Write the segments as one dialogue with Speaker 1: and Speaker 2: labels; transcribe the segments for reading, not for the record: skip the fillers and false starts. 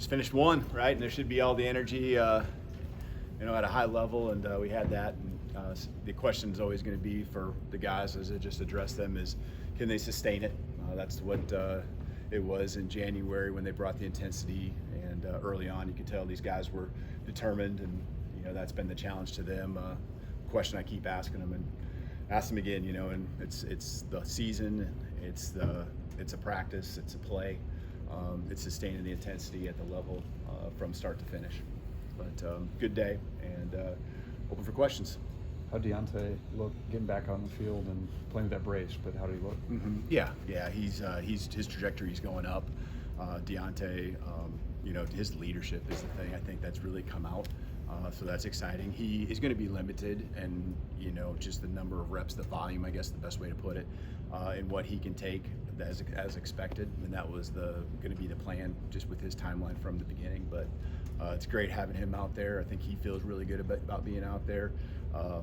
Speaker 1: just finished one, right? And there should be all the energy, at a high level, and we had that. And the question is always going to be for the guys, as I just addressed them, is can they sustain it? That's what it was in January when they brought the intensity, and early on you could tell these guys were determined, and that's been the challenge to them. Question I keep asking them, and ask them again. And it's the season, it's a practice, it's a play. It's sustaining the intensity at the level from start to finish. But good day, and open for questions.
Speaker 2: How'd Deontay look getting back on the field and playing with that brace? But how did he look?
Speaker 1: Mm-hmm. Yeah. He's his trajectory is going up. Deontay, his leadership is the thing I think that's really come out. So that's exciting. He is going to be limited, and just the number of reps, the volume, I guess the best way to put it, and what he can take as expected. And that was going to be the plan, just with his timeline from the beginning. But it's great having him out there. I think he feels really good about being out there,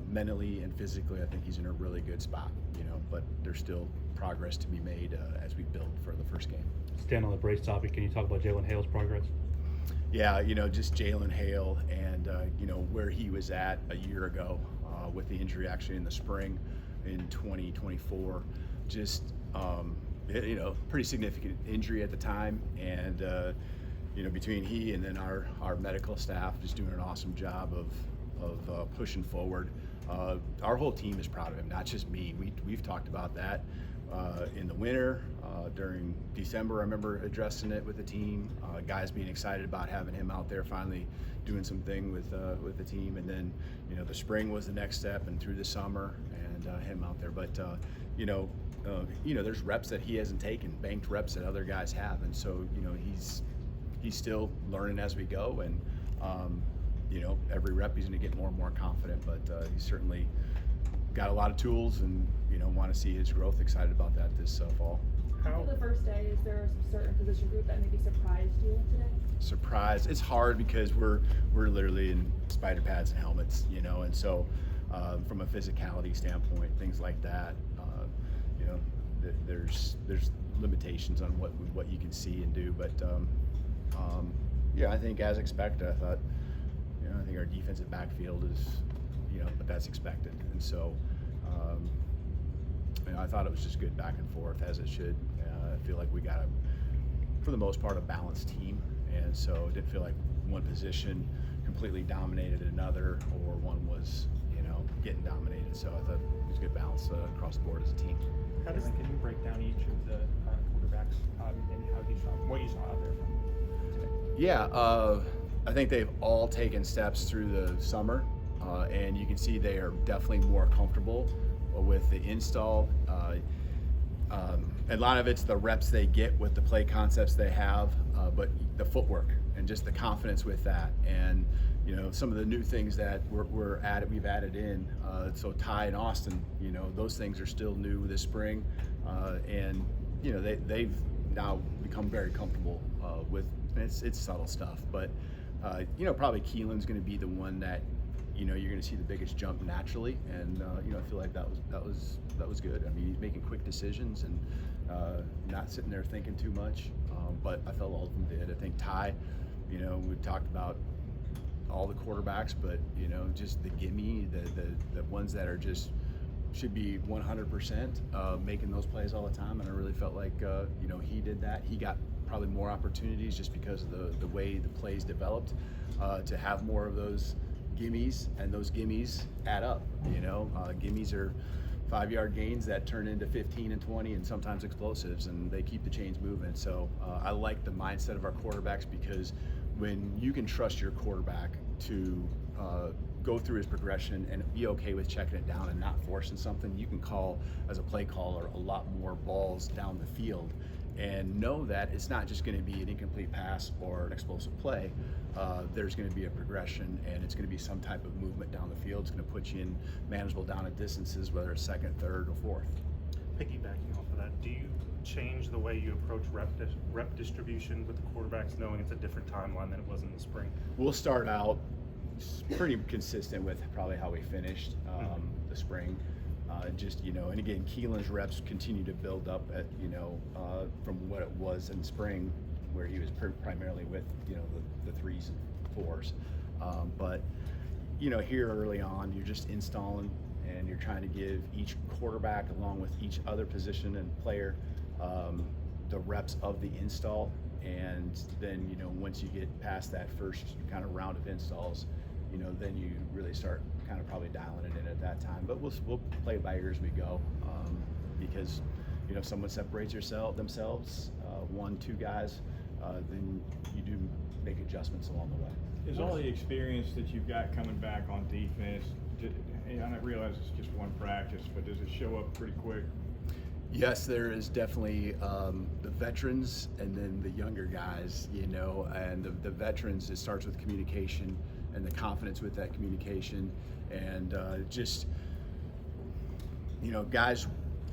Speaker 1: mentally and physically. I think he's in a really good spot. But there's still progress to be made as we build for the first game.
Speaker 3: Staying on the brace topic, can you talk about Jalen Hale's progress?
Speaker 1: Yeah, just Jalen Hale and, where he was at a year ago with the injury actually in the spring in 2024. Just, pretty significant injury at the time. And, between he and then our medical staff just doing an awesome job of pushing forward. Our whole team is proud of him, not just me. We've talked about that in the winter, during December. I remember addressing it with the team, guys being excited about having him out there finally doing something with the team. And then the spring was the next step, and through the summer, and him out there. But there's reps that he hasn't taken, banked reps that other guys have, and so he's still learning as we go. And every rep he's going to get more and more confident, but he's certainly got a lot of tools, and want to see his growth. Excited about that this fall.
Speaker 4: After the first day, is there a certain position group that maybe surprised you today?
Speaker 1: Surprise! It's hard because we're literally in spider pads and helmets, and so from a physicality standpoint, things like that, there's limitations on what you can see and do. But I think as expected, I thought, I think our defensive backfield is, but that's expected, and so. I thought it was just good back and forth, as it should. I feel like we got, for the most part, a balanced team, and so it didn't feel like one position completely dominated another, or one was, getting dominated. So I thought it was good balance across the board as a team.
Speaker 5: Can you break down each of the quarterbacks and what you saw out there from today?
Speaker 1: Yeah, I think they've all taken steps through the summer, and you can see they are definitely more comfortable with the install. A lot of it's the reps they get with the play concepts they have, but the footwork and just the confidence with that, and some of the new things that we've added in. So Ty and Austin, those things are still new this spring, and they've now become very comfortable with. It's subtle stuff, but probably Keelan's going to be the one that. You're going to see the biggest jump naturally, and I feel like that was good. I mean, he's making quick decisions and not sitting there thinking too much. But I felt all of them did. I think Ty, we talked about all the quarterbacks, but just the gimme, the ones that are just should be 100% making those plays all the time. And I really felt like he did that. He got probably more opportunities just because of the way the plays developed to have more of those gimmies, and those gimmies add up. Gimmies are 5-yard gains that turn into 15 and 20, and sometimes explosives, and they keep the chains moving. So I like the mindset of our quarterbacks, because when you can trust your quarterback to go through his progression and be okay with checking it down and not forcing something, you can call, as a play caller, a lot more balls down the field, and know that it's not just going to be an incomplete pass or an explosive play. There's going to be a progression, and it's going to be some type of movement down the field. It's going to put you in manageable down at distances, whether it's second, third, or fourth.
Speaker 5: Piggybacking off of that, do you change the way you approach rep distribution with the quarterbacks, knowing it's a different timeline than it was in the spring?
Speaker 1: We'll start out pretty consistent with probably how we finished the spring. And again, Keelan's reps continue to build up at, from what it was in spring, where he was primarily with the 3s and 4s. But here early on, you're just installing and you're trying to give each quarterback, along with each other position and player, the reps of the install. And then once you get past that first kind of round of installs, then you really start kind of probably dialing it in at that time. But we'll play it by ear as we go, because if someone separates themselves, 1-2 guys, then you do make adjustments along the way.
Speaker 6: Is all the experience that you've got coming back on defense, and I realize it's just one practice, but does it show up pretty quick?
Speaker 1: Yes, there is definitely the veterans and then the younger guys, and the veterans, it starts with communication and the confidence with that communication, and guys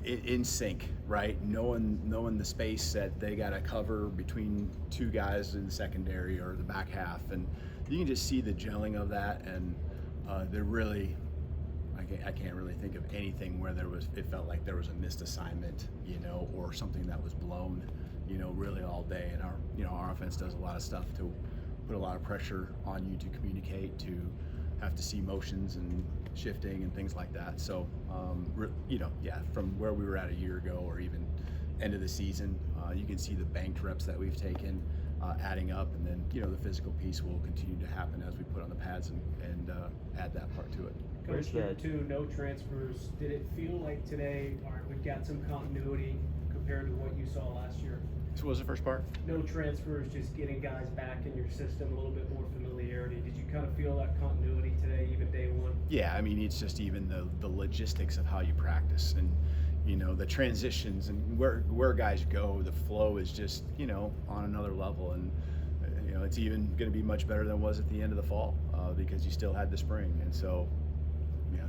Speaker 1: in sync, right? Knowing the space that they got to cover between 2 guys in the secondary or the back half, and you can just see the gelling of that, and they're really. I can't really think of anything where it felt like there was a missed assignment, or something that was blown, really all day. And our offense does a lot of stuff to put a lot of pressure on you to communicate, to have to see motions and shifting and things like that. So, from where we were at a year ago or even end of the season, you can see the banked reps that we've taken adding up, and then the physical piece will continue to happen as we put on the pads and add that part to it.
Speaker 7: Coach, year 2, no transfers. Did it feel like today, all right, we've got some continuity compared to what you saw last year?
Speaker 1: So what was the first part?
Speaker 7: No transfers, just getting guys back in your system, a little bit more familiarity. Did you kind of feel that continuity today, even day 1?
Speaker 1: Yeah, I mean, it's just even the logistics of how you practice, and the transitions and where guys go. The flow is just on another level, and it's even going to be much better than it was at the end of the fall, because you still had the spring, and so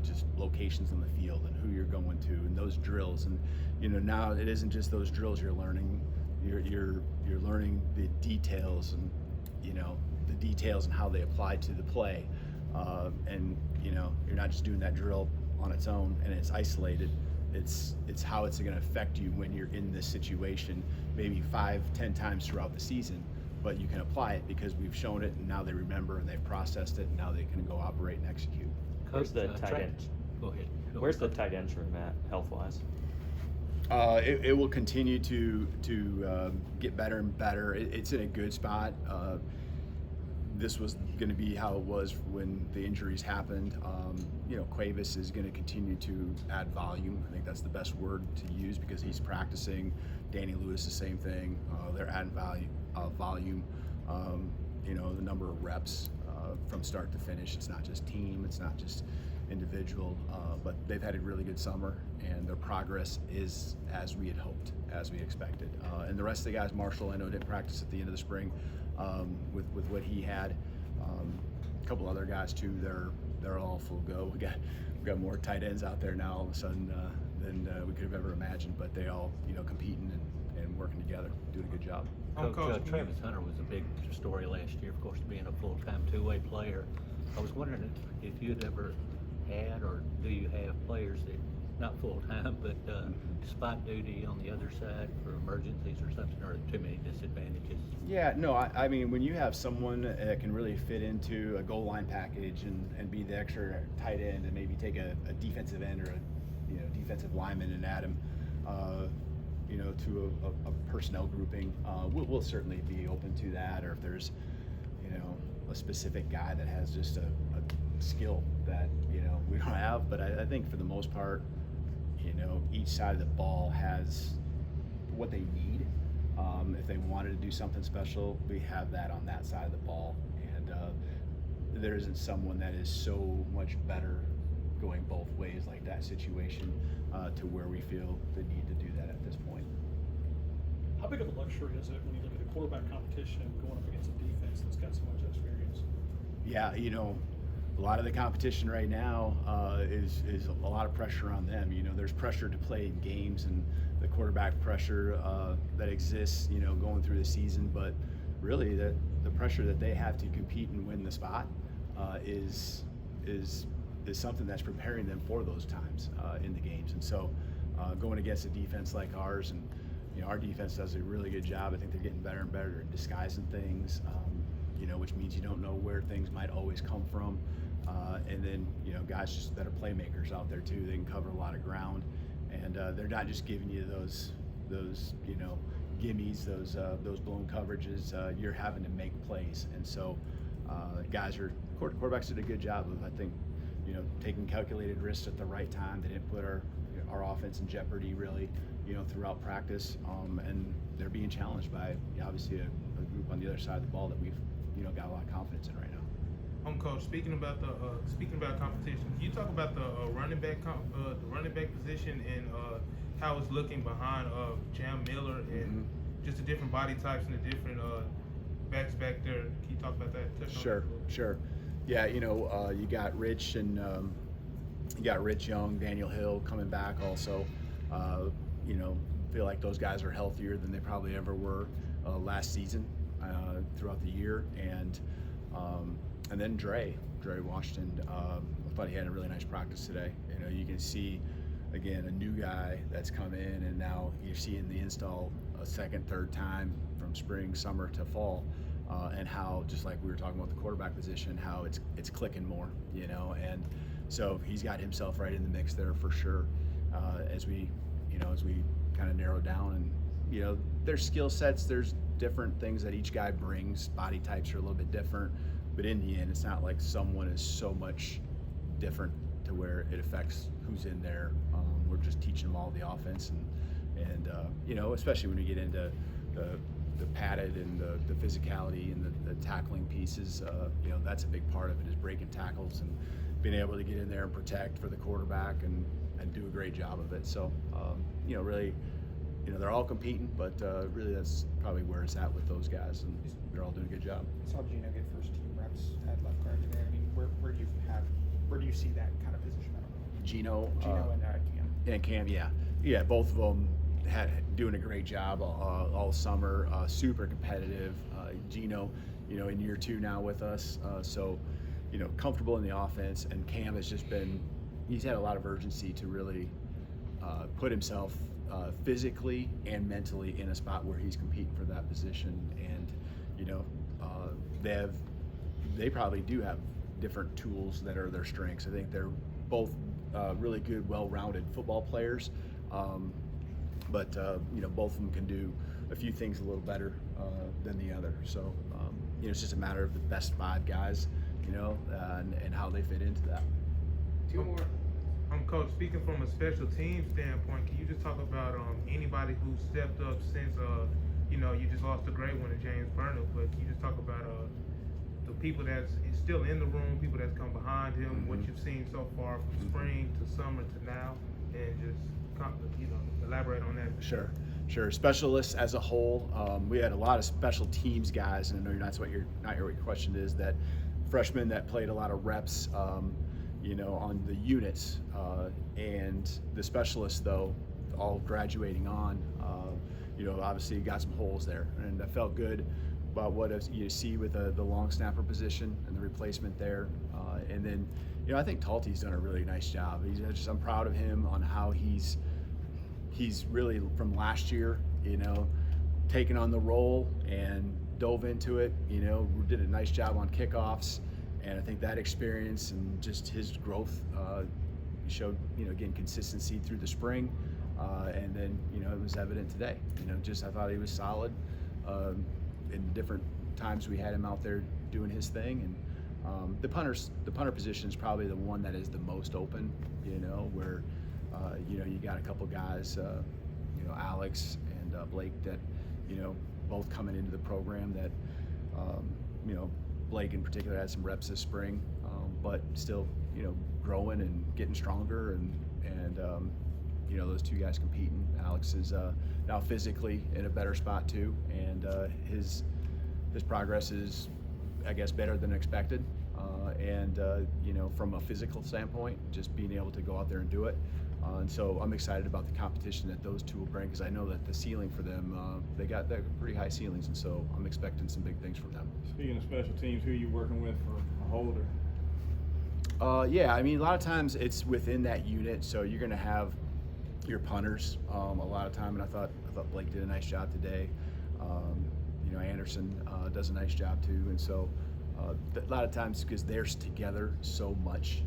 Speaker 1: just locations on the field and who you're going to and those drills, and now it isn't just those drills you're learning. You're learning the details, and the details and how they apply to the play, and you're not just doing that drill on its own and it's isolated. It's how it's going to affect you when you're in this situation, maybe 5-10 times throughout the season, but you can apply it because we've shown it, and now they remember and they've processed it, and now they can go operate and execute.
Speaker 8: Where's the tight end?
Speaker 9: Go ahead.
Speaker 8: Where's the tight ends room at, health-wise?
Speaker 1: It will continue to get better and better. It's in a good spot. This was going to be how it was when the injuries happened. Cuevas is going to continue to add volume. I think that's the best word to use, because he's practicing. Danny Lewis, the same thing. They're adding volume. The number of reps from start to finish. It's not just team. It's not just individual. But they've had a really good summer, and their progress is as we had hoped, as we expected. And the rest of the guys, Marshall, I know didn't practice at the end of the spring with what he had. A couple other guys too. They're all full go. We got more tight ends out there now all of a sudden than we could have ever imagined. But they all competing and working together, doing a good job.
Speaker 9: Coach, Travis Hunter was a big story last year, of course, being a full-time 2-way player. I was wondering if you'd ever had, or do you have players that, not full-time, but spot duty on the other side for emergencies or something, or too many disadvantages?
Speaker 1: Yeah, no, I mean, when you have someone that can really fit into a goal line package and be the extra tight end, and maybe take a defensive end or a defensive lineman and add him to a personnel grouping, we'll certainly be open to that. Or if there's a specific guy that has just a skill that we don't have. But I think for the most part, each side of the ball has what they need. If they wanted to do something special, we have that on that side of the ball, and there isn't someone that is so much better going both ways like that situation to where we feel the need to do that at this point.
Speaker 10: How big of a luxury is it when you look at the quarterback competition going up against a defense that's got so much experience?
Speaker 1: Yeah, a lot of the competition right now is a lot of pressure on them. There's pressure to play in games, and the quarterback pressure that exists, going through the season. But really, the pressure that they have to compete and win the spot is something that's preparing them for those times in the games. And so, going against a defense like ours, and our defense does a really good job. I think they're getting better and better at disguising things, which means you don't know where things might always come from. And then, guys just that are playmakers out there too. They can cover a lot of ground, and they're not just giving you those gimmies, those blown coverages. You're having to make plays, and so quarterbacks did a good job of, I think, taking calculated risks at the right time. They didn't put our offense in jeopardy really, throughout practice, and they're being challenged by obviously a group on the other side of the ball that we've got a lot of confidence in right now.
Speaker 11: Coach, speaking about competition, can you talk about the running back position and how it's looking behind Jam Miller and just the different body types and the different backs back there? Can you talk about that? Touch on that a little bit.
Speaker 1: Sure. Yeah, you got Rich and you got Rich Young, Daniel Hill coming back also. Feel like those guys are healthier than they probably ever were last season throughout the year, and then Dre Washington. I thought he had a really nice practice today. You can see again a new guy that's come in, and now you're seeing the install a second, third time from spring, summer to fall. And how, just like we were talking about the quarterback position, how it's clicking more, and so he's got himself right in the mix there for sure. As we kind of narrow down, and there's skill sets, there's different things that each guy brings. Body types are a little bit different, but in the end, it's not like someone is so much different to where it affects who's in there. We're just teaching them all the offense, and especially when we get into the padded and the physicality and the tackling pieces, that's a big part of it, is breaking tackles and being able to get in there and protect for the quarterback and do a great job of it. So, really, they're all competing, but really that's probably where it's at with those guys, and they're all doing a good job.
Speaker 12: I saw Gino get first team reps at left guard today. I mean, where do you see that kind of position?
Speaker 1: Gino
Speaker 12: and Cam.
Speaker 1: And Cam, yeah, both of them doing a great job all summer. Super competitive. Gino, in year 2 now with us, so comfortable in the offense. And Cam has just he's had a lot of urgency to really put himself physically and mentally in a spot where he's competing for that position. And they probably do have different tools that are their strengths. I think they're both really good, well-rounded football players. But both of them can do a few things a little better than the other. So it's just a matter of the best 5 guys, and how they fit into that.
Speaker 11: 2 more. Coach, speaking from a special team standpoint, can you just talk about anybody who stepped up since you just lost a great one to James Burnham, but can you just talk about the people that's still in the room, people that's come behind him, what you've seen so far from spring to summer to now, and just elaborate on that.
Speaker 1: Sure. Specialists as a whole, we had a lot of special teams guys, and I know not what your question is, that freshmen that played a lot of reps, on the units, and the specialists though, all graduating on, obviously got some holes there, and I felt good about what you see with the long snapper position and the replacement there, and then I think Talty's done a really nice job. I'm proud of him on how he's really, from last year, taken on the role and dove into it. Did a nice job on kickoffs, and I think that experience and just his growth showed, again, consistency through the spring, and then it was evident today. I thought he was solid in different times we had him out there doing his thing, and the punter position is probably the one that is the most open, where you got a couple guys, Alex and Blake, that both coming into the program that Blake in particular had some reps this spring, but still growing and getting stronger, and those 2 guys competing. Alex is now physically in a better spot too, and his progress is, I guess, better than expected, and from a physical standpoint, just being able to go out there and do it, and so I'm excited about the competition that those 2 will bring, because I know that the ceiling for them, they got pretty high ceilings, and so I'm expecting some big things from them.
Speaker 6: Speaking of special teams, who are you working with for a holder?
Speaker 1: A lot of times it's within that unit, so you're going to have your punters a lot of time, and I thought Blake did a nice job today. Anderson does a nice job too, and so a lot of times because they're together so much,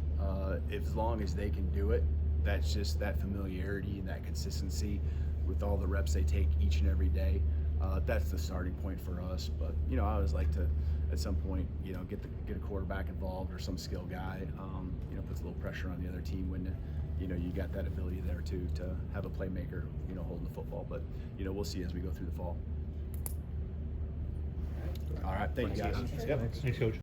Speaker 1: as long as they can do it, that's just that familiarity and that consistency with all the reps they take each and every day. That's the starting point for us. But I always like to, at some point, get a quarterback involved or some skill guy. Puts a little pressure on the other team when you got that ability there too to have a playmaker holding the football. But we'll see as we go through the fall. All right, thank you guys.
Speaker 3: Thanks, Coach.